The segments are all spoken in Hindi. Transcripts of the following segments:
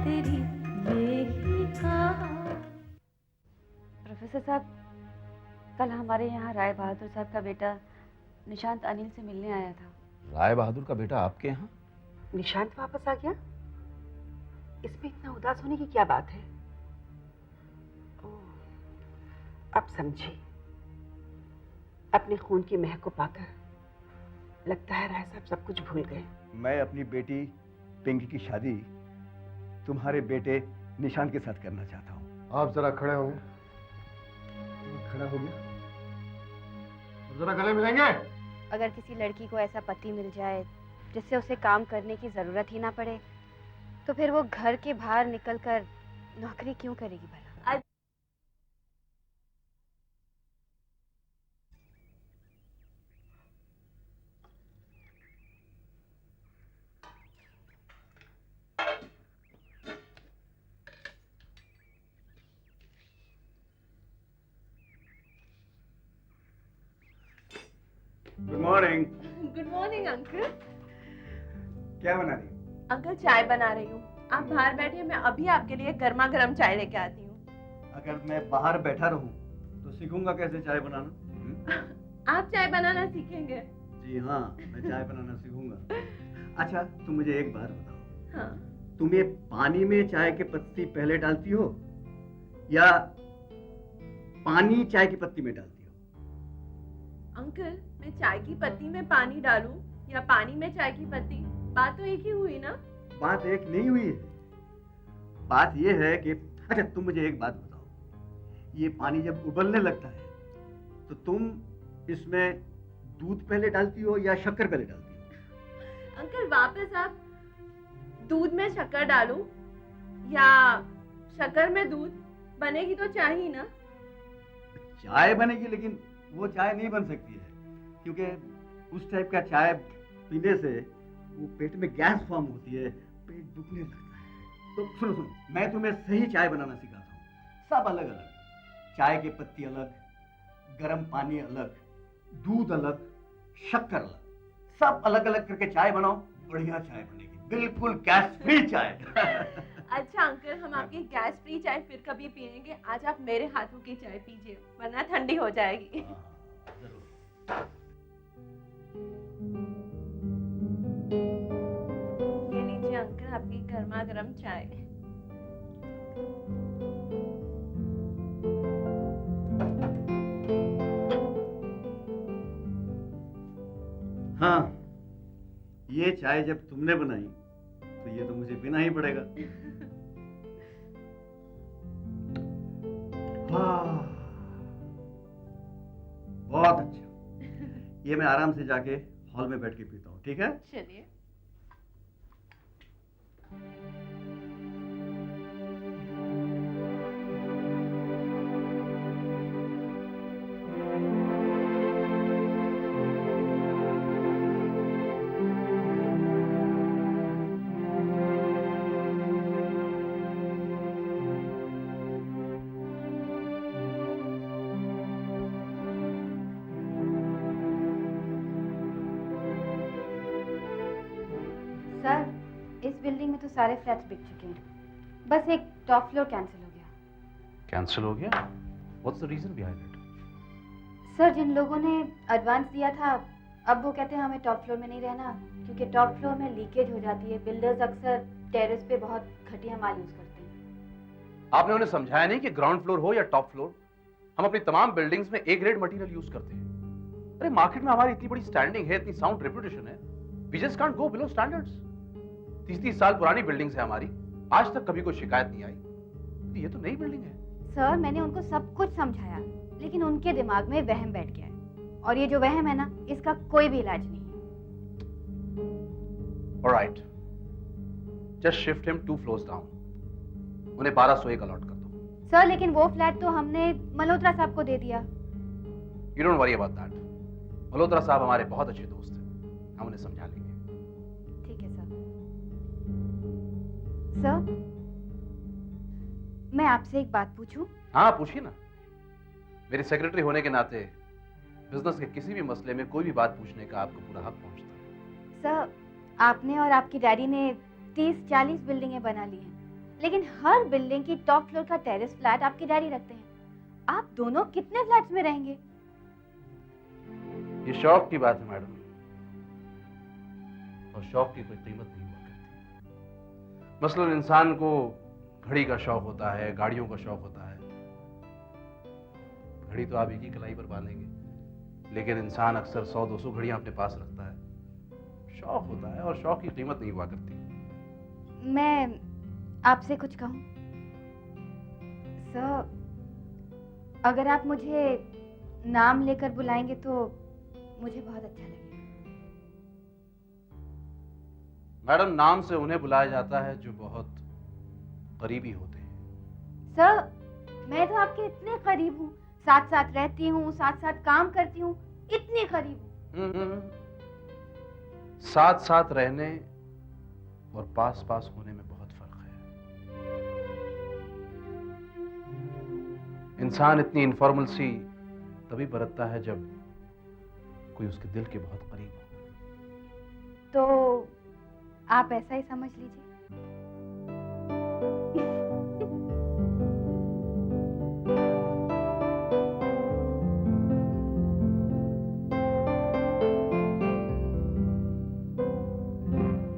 तेरी यही कहानी। प्रोफेसर साहब, कल हमारे यहाँ राय बहादुर साहब का बेटा निशांत अनिल से मिलने आया था। राय बहादुर का बेटा आपके यहाँ? निशांत वापस आ गया? इसमें इतना उदास होने की क्या बात है? ओह, अब समझी। अपने खून की महक को पाकर लगता है राय साहब सब कुछ भूल गए। मैं अपनी बेटी पिंकी की शादी तुम्हारे बेटे निशांत के साथ करना चाहता हूँ। आप जरा खड़े होंगे? खड़ा हो गया? जरा गले मिलेंगे? अगर किसी लड़की को ऐसा पति मिल जाए जिससे उसे काम करने की जरूरत ही ना पड़े, तो फिर वो घर के बाहर निकलकर नौकरी क्यों करेगी भला? Good morning. Good morning uncle. क्या बना रही? अंकल चाय बना रही हूँ, आप बाहर बैठिए, मैं अभी आपके लिए गर्मा गर्म चाय लेके आती हूँ। अगर मैं बाहर बैठा रहूं तो सीखूंगा कैसे चाय बनाना? आप चाय बनाना सीखेंगे? जी हाँ, मैं चाय बनाना सीखूंगा। अच्छा, तुम मुझे एक बात बताओ। हाँ। तुम ये पानी में चाय की पत्ती पहले डालती हो या पानी चाय की पत्ती में डालती हो? अंकल, मैं चाय की पत्ती में पानी डालूं या पानी में चाय की पत्ती, बात तो एक ही हुई ना? बात एक नहीं हुई है। बात ये है कि अच्छा, तुम मुझे एक बात बताओ, ये पानी जब उबलने लगता है तो तुम इसमें दूध पहले डालती हो या शक्कर पहले डालती हो? अंकल, वापस आप दूध में शक्कर डालूं या शक्कर में दूध, बनेगी तो चाय ही ना? चाय बनेगी, लेकिन वो चाय नहीं बन सकती है क्योंकि उस टाइप का चाय पीने से वो पेट में गैस फॉर्म होती है, पेट दुखने लगता है। तो सुनो सुनो, मैं तुम्हें सही चाय बनाना सिखाता हूँ। सब अलग अलग, चाय की पत्ती अलग, गर्म पानी अलग, दूध अलग, शक्कर अलग, सब अलग अलग करके चाय बनाओ, बढ़िया चाय बनेगी, बिल्कुल गैस फ्री चाय। अच्छा अंकल, हम आपकी गैस फ्री चाय फिर कभी पियेंगे, आज आप मेरे हाथों की चाय पीजिए वरना ठंडी हो जाएगी। ये लीजिए अंकल, आपकी गर्मा गर्म चाय। हाँ, ये चाय जब तुमने बनाई तो ये तो मुझे पीना ही पड़ेगा। हाँ, बहुत अच्छा। ये मैं आराम से जाके हॉल में बैठ के पीता हूँ, ठीक है? चलिए। सर, इस बिल्डिंग में तो सारे फ्लैट्स बिक चुके हैं, बस एक टॉप फ्लोर कैंसिल हो गया। कैंसिल हो गया? What's the reason behind it? Sir, जिन लोगों ने एडवांस दिया था, अब वो कहते हैं हमें टॉप फ्लोर में नहीं रहना क्योंकि टॉप फ्लोर में लीकेज हो जाती है। बिल्डर्स अक्सर टेरेस पे बहुत घटिया माल यूज करते हैं। आपने उन्हें समझाया नहीं कि ग्राउंड फ्लोर हो या टॉप फ्लोर, हम अपनी तमाम बिल्डिंग्स में ए ग्रेड मटेरियल यूज करते हैं। अरे मार्केट में हमारी इतनी बड़ी स्टैंडिंग है, इतनी साउंड रेपुटेशन है, we just can't go below standards. 30-30 साल पुरानी बिल्डिंग्स है हमारी, आज तक कभी कोई शिकायत नहीं आई। तो ये तो नई बिल्डिंग है। सर, मैंने उनको सब कुछ समझाया, लेकिन उनके दिमाग में वहम बैठ गया है, और ये जो वहम है ना, इसका कोई भी इलाज नहीं है। Alright, just shift him 2 floors down, उन्हें 1201 अलॉट कर दो। सर, लेकिन वो फ्लैट तो हमने मल्होत्रा साहब को दे दिया। You don't worry about that. Malhotra साहब हमारे बहुत अच्छे दोस्त हैं, हम उन्हें समझा लेंगे। ठीक है सर। सर, मैं आपसे एक बात पूछूं? हाँ, पूछिए ना। मेरे सेक्रेटरी होने के नाते बिजनेस के किसी भी मसले में कोई भी बात पूछने का आपको पूरा हक पहुंचता है। सर, आपने और आपकी डैडी ने 30-40 बिल्डिंगें बना ली हैं, लेकिन हर बिल्डिंग की टॉप फ्लोर का टेरेस फ्लैट आपके डैडी रखते हैं। आप दोनों कितने फ्लैट्स में रहेंगे? ये शौक की बात है मैडम, और शौक की कोई कीमत नहीं हुआ करती। मसलन इंसान को घड़ी का शौक होता है, गाड़ियों का शौक होता है। घड़ी तो आप एक ही कलाई पर बांधेंगे, लेकिन इंसान अक्सर 100-200 घड़ियां अपने पास रखता है। शौक होता है और शौक की कीमत नहीं हुआ करती। मैं आपसे कुछ कहूं? सर, अगर आप मुझे नाम लेकर बुलाएंगे तो मुझे बहुत अच्छा लगेगा। मैडम, नाम से उन्हें बुलाया जाता है जो बहुत करीबी होते हैं। सर, मैं तो आपके इतने करीब हूँ, साथ साथ रहती हूँ, साथ साथ काम करती हूँ, इतनी करीब हूँ। साथ साथ रहने और पास पास होने में बहुत फर्क है। इंसान इतनी इनफॉर्मल सी तभी बरतता है जब कोई उसके दिल के बहुत करीब हो। तो आप ऐसा ही समझ लीजिए।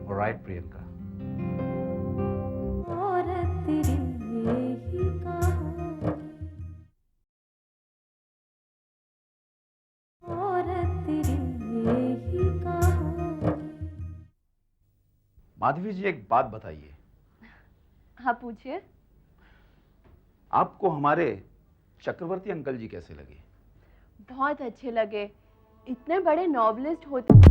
ऑलराइट प्रियंका। और तेरी यही कहानी, और तेरी यही कहानी। माधवी जी, एक बात बताइए, हाँ पूछिए। आपको हमारे चक्रवर्ती अंकल जी कैसे लगे? बहुत अच्छे लगे। इतने बड़े नॉवलिस्ट होते।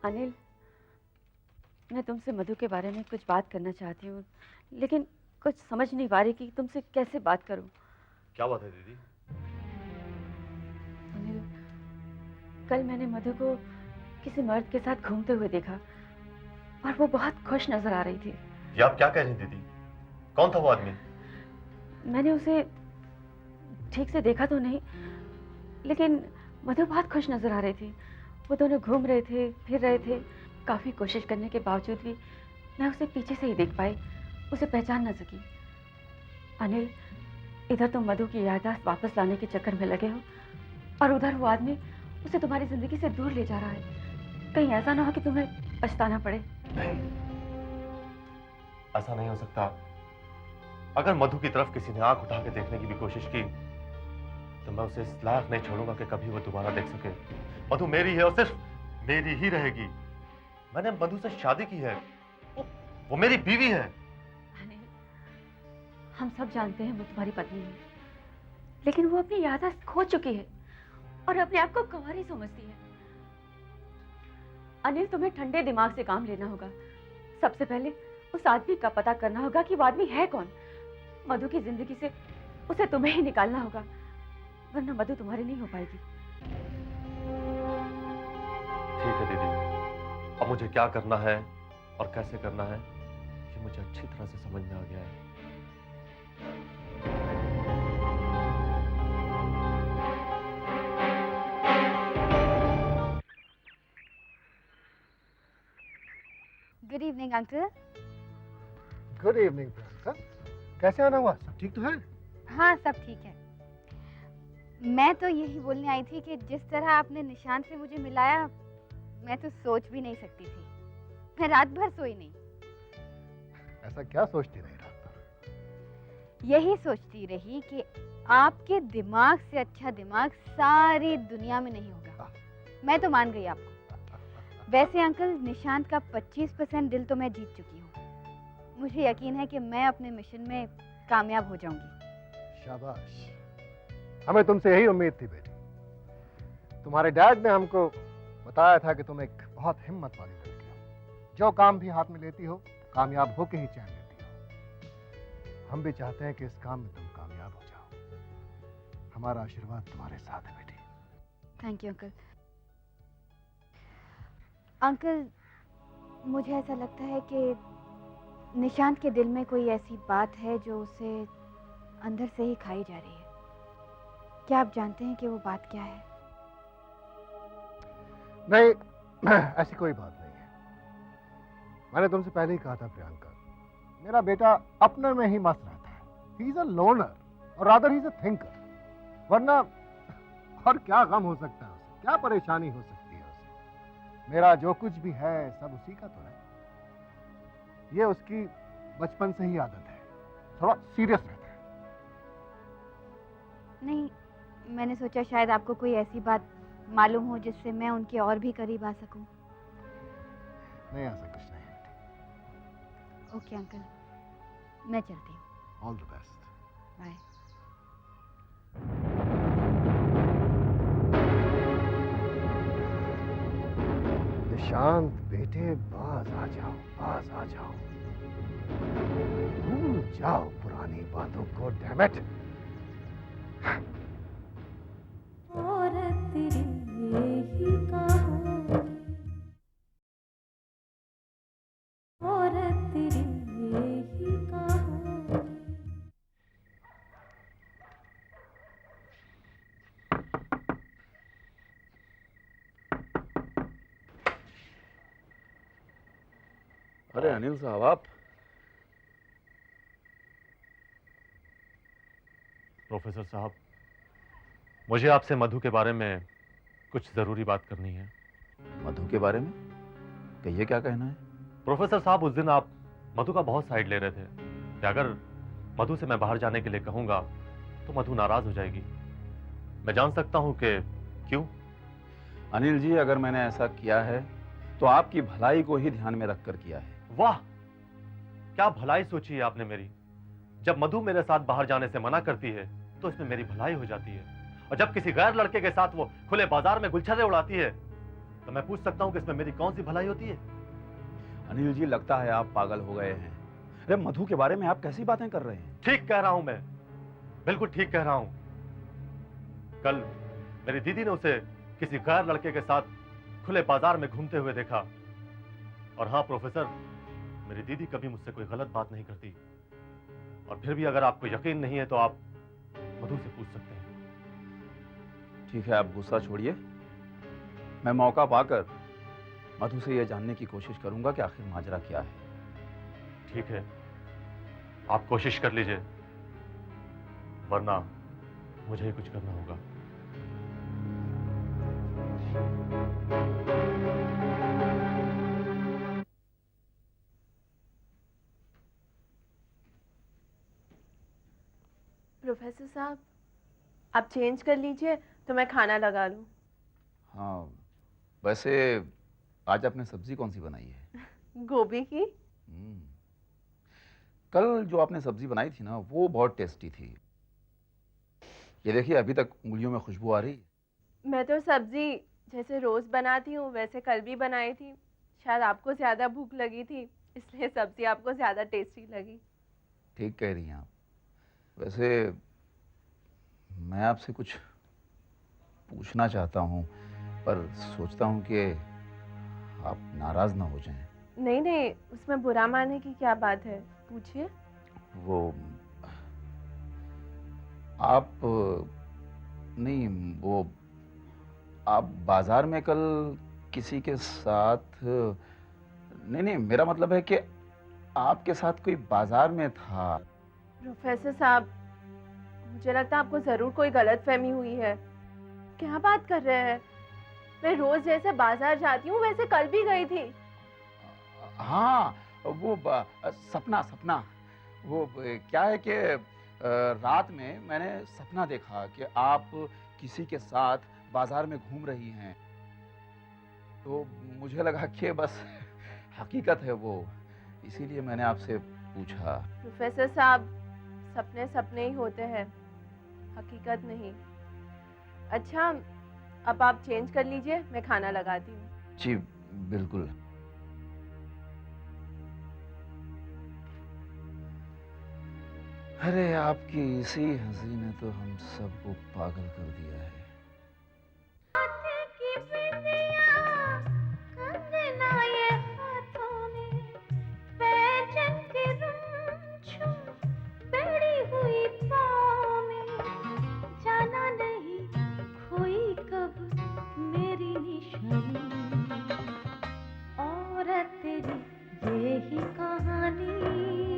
अनिल, मैं तुमसे मधु के बारे में कुछ बात करना चाहती हूँ, लेकिन कुछ समझ नहीं पा रही कि तुमसे कैसे बात करूँ। क्या बात है दीदी? अनिल, कल मैंने मधु को किसी मर्द के साथ घूमते हुए देखा और वो बहुत खुश नजर आ रही थी। ये आप क्या कह रही हैं दीदी? कौन था वो आदमी? मैंने उसे ठीक से देखा तो नहीं, लेकिन मधु बहुत खुश नजर आ रही थी। वो दोनों घूम रहे थे, फिर रहे थे। काफी कोशिश करने के बावजूद भी मैं उसे पीछे से ही देख पाई, उसे पहचान न सकी। अनिल, इधर तुम मधु की याददाश्त वापस लाने के चक्कर में लगे हो और उधर वो आदमी उसे तुम्हारी जिंदगी से दूर ले जा रहा है। कहीं ऐसा ना हो कि तुम्हें पछताना पड़े। नहीं, ऐसा नहीं हो सकता। अगर मधु की तरफ किसी ने आंख उठा के देखने की भी कोशिश की तो मैं उसे इस लायक नहीं छोड़ूंगा कि कभी वो दोबारा देख सके। मधु मेरी है और सिर्फ मेरी ही रहेगी। मैंने मधु से शादी की है, वो मेरी बीवी है। अनिल, हम सब जानते हैं वो तुम्हारी पत्नी है, लेकिन वो अपनी याददाश्त खो चुकी है और अपने आप को कुंवारी समझती है। अनिल, तुम्हें ठंडे दिमाग से काम लेना होगा। सबसे पहले उस आदमी का पता करना होगा कि वो आदमी है कौन। मधु की जिंदगी से उसे तुम्हें ही निकालना होगा, वरना मधु तुम्हारी नहीं हो पाएगी। ठीक है दीदी, अब मुझे क्या करना है और कैसे करना है ये मुझे अच्छी तरह से समझ में आ गया है। Good evening uncle. Good evening Priyanka, कैसे आना हुआ? सब ठीक तो है? हाँ, सब ठीक है। मैं तो यही बोलने आई थी कि जिस तरह आपने निशान से मुझे मिलाया, मैं तो सोच भी नहीं सकती थी। मैं रात भर सोई नहीं। ऐसा क्या सोचती रही रात भर? यही सोचती रही कि आपके दिमाग से अच्छा दिमाग सारी दुनिया में नहीं होगा। मैं तो मान गई आपको। वैसे अंकल, निशांत का 25% दिल तो मैं जीत चुकी हूँ। मुझे यकीन है कि मैं अपने मिशन में कामयाब हो जाऊंगी। शाबाश, हमें तुमसे यही उम्मीद थी बेटी। तुम्हारे डैड ने हमको बताया था कि तुम एक बहुत हिम्मत वाली लड़की हो, जो काम भी हाथ में लेती हो कामयाब होके ही चैन लेती हो। हम भी चाहते हैं कि इस काम में तुम कामयाब हो जाओ। हमारा आशीर्वाद तुम्हारे साथ है बेटी। Thank you uncle. अंकल, मुझे ऐसा लगता है कि निशांत के दिल में कोई ऐसी बात है जो उसे अंदर से ही खाई जा रही है। क्या आप जानते हैं कि वो बात क्या है? नहीं, ऐसी कोई बात नहीं है। मैंने तुमसे पहले ही कहा था प्रियंका, मेरा बेटा अपने में ही मस्त रहता है। ही इज अ लोनर और rather he is a thinker. वरना और क्या गम हो सकता है उसे, क्या परेशानी हो सकती है उसे? मेरा जो कुछ भी है सब उसी का तो है। ये उसकी बचपन से ही आदत है, थोड़ा सीरियस रहता है। नहीं, मैंने सोचा शायद आपको कोई ऐसी बात मालूम हो जिससे मैं उनके और भी करीब आ सकूं। नहीं, ऐसा कुछ नहीं है बेटी। ओके अंकल, मैं चलती हूँ। All the best. Bye. Nishant बेटे, बाज आ जाओ, बाज आ जाओ। भूल जाओ पुरानी बातों को, डैम इट। और तेरी ही कहानी, और तेरी ही कहानी। अरे अनिल साहब, आप? प्रोफेसर साहब, मुझे आपसे मधु के बारे में कुछ जरूरी बात करनी है। मधु के बारे में? कहिए, क्या कहना है? प्रोफेसर साहब, उस दिन आप मधु का बहुत साइड ले रहे थे कि अगर मधु से मैं बाहर जाने के लिए कहूंगा तो मधु नाराज हो जाएगी। मैं जान सकता हूं कि क्यों? अनिल जी, अगर मैंने ऐसा किया है तो आपकी भलाई को ही ध्यान में रखकर किया है। वाह, क्या भलाई सोची है आपने मेरी। जब मधु मेरे साथ बाहर जाने से मना करती है तो इसमें मेरी भलाई हो जाती है, और जब किसी गैर लड़के के साथ वो खुले बाजार में गुलछर्रे उड़ाती है तो मैं पूछ सकता हूं कि इसमें मेरी कौन सी भलाई होती है? अनिल जी, लगता है आप पागल हो गए हैं। अरे मधु के बारे में आप कैसी बातें कर रहे हैं? ठीक कह रहा हूं मैं, बिल्कुल ठीक कह रहा हूं। कल मेरी दीदी ने उसे किसी गैर लड़के के साथ खुले बाजार में घूमते हुए देखा। और हाँ प्रोफेसर, मेरी दीदी कभी मुझसे कोई गलत बात नहीं करती। और फिर भी अगर आपको यकीन नहीं है तो आप मधु से पूछ सकते हैं। ठीक है, आप गुस्सा छोड़िए। मैं मौका पाकर मधु से यह जानने की कोशिश करूंगा कि आखिर माजरा क्या है। ठीक है, आप कोशिश कर लीजिए, वरना मुझे ही कुछ करना होगा। प्रोफेसर साहब, आप चेंज कर लीजिए तो मैं खाना लगा लूँ। हाँ, वैसे आज आपने सब्जी कौन सी बनाई है? गोभी की। कल जो आपने सब्जी बनाई थी ना, वो बहुत टेस्टी थी। ये देखिए, अभी तक उंगलियों में खुशबू आ रही है। मैं तो सब्जी जैसे रोज बनाती हूँ वैसे कल भी बनाई थी। शायद आपको ज्यादा भूख लगी थी इसलिए सब्जी आपको ज्यादा टेस्टी लगी। ठीक कह रही हैं आप। वैसे मैं आपसे कुछ पूछना चाहता हूँ, पर सोचता हूँ कि आप नाराज ना हो जाएं। नहीं नहीं, उसमें बुरा मानने की क्या बात है, पूछिए। वो आप नहीं, वो आप बाजार में कल किसी के साथ, नहीं नहीं, मेरा मतलब है कि आपके साथ कोई बाजार में था। प्रोफेसर साहब, मुझे लगता है आपको जरूर कोई गलतफहमी हुई है। क्या बात कर रहे हैं? मैं रोज जैसे बाजार जाती हूँ वैसे कल भी गई थी। हाँ, वो सपना सपना, वो क्या है कि रात में मैंने सपना देखा कि आप किसी के साथ बाजार में घूम रही हैं, तो मुझे लगा कि बस हकीकत है वो, इसीलिए मैंने आपसे पूछा। प्रोफेसर साहब, सपने सपने ही होते हैं, हकीकत नहीं। अच्छा, अब आप चेंज कर लीजिए, मैं खाना लगाती हूँ। जी बिल्कुल। अरे आपकी इसी हंसी ने तो हम सबको पागल कर दिया है। जाना नहीं खोई कब मेरी निशानी, और तेरी यही कहानी।